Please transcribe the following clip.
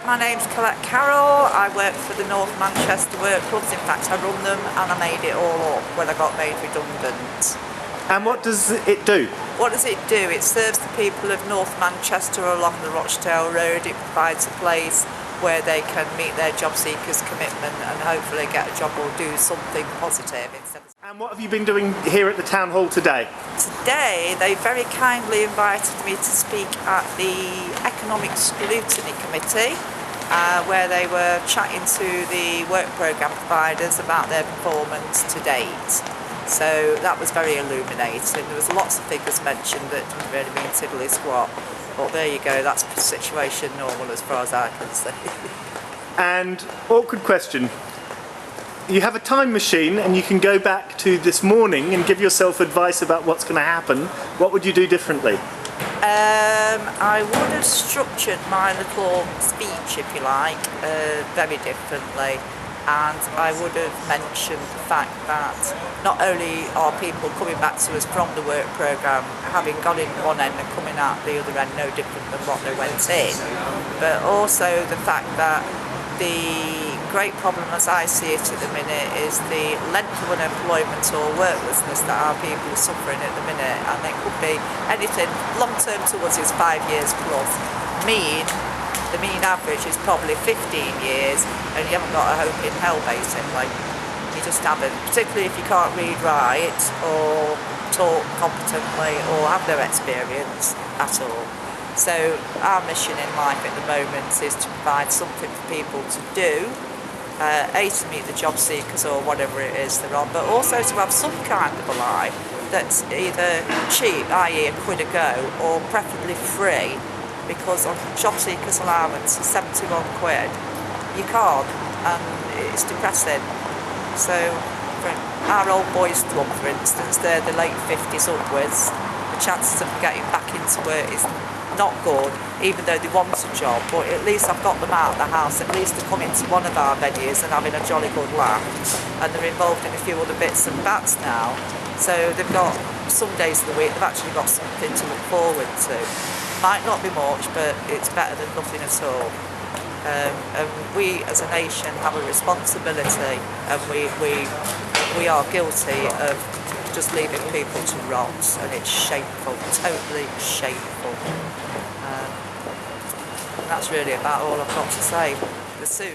my name's Collette Carroll. I work for the North Manchester Work Clubs. In fact, I run them, and I made it all up when I got made redundant. And what does it do? What does it do? It serves the people of North Manchester along the Rochdale Road. It provides a place where they can meet their job seekers' commitment and hopefully get a job or do something positive instead of... And what have you been doing here at the Town Hall today? Today they very kindly invited me to speak at the Economy Scrutiny Committee, where they were chatting to the work programme providers about their performance to date. So that was very illuminating. There was lots of figures mentioned that didn't really mean tiddly squat. But there you go, that's situation normal as far as I can see. And awkward question. You have a time machine and you can go back to this morning and give yourself advice about what's going to happen. What would you do differently? I would have structured my little speech, if you like, very differently. And I would have mentioned the fact that not only are people coming back to us from the work programme having gone in one end and coming out the other end no different than what they went in, but also the fact that the great problem as I see it at the minute is the length of unemployment or worklessness that our people are suffering at the minute, and it could be anything. Long term to us is 5 years plus. The mean average is probably 15 years, and you haven't got a hope in hell basically. You just haven't, particularly if you can't read, write or talk competently or have no experience at all. So our mission in life at the moment is to provide something for people to do, A, to meet the job seekers or whatever it is they're on, but also to have some kind of a life that's either cheap, i.e. a quid a go, or preferably free. Because on job seekers allowance is 71 quid, you can't, and it's depressing. So for our old boys club, for instance, they're the late 50s upwards, the chances of getting back into work is not good, even though they want a job, but at least I've got them out of the house, at least they're coming to one of our venues and having a jolly good laugh, and they're involved in a few other bits and bats now, so they've got some days of the week, they've actually got something to look forward to. Might not be much, but it's better than nothing at all. And we as a nation have a responsibility, and we are guilty of just leaving people to rot, and it's shameful, totally shameful. And that's really about all I've got to say. The soon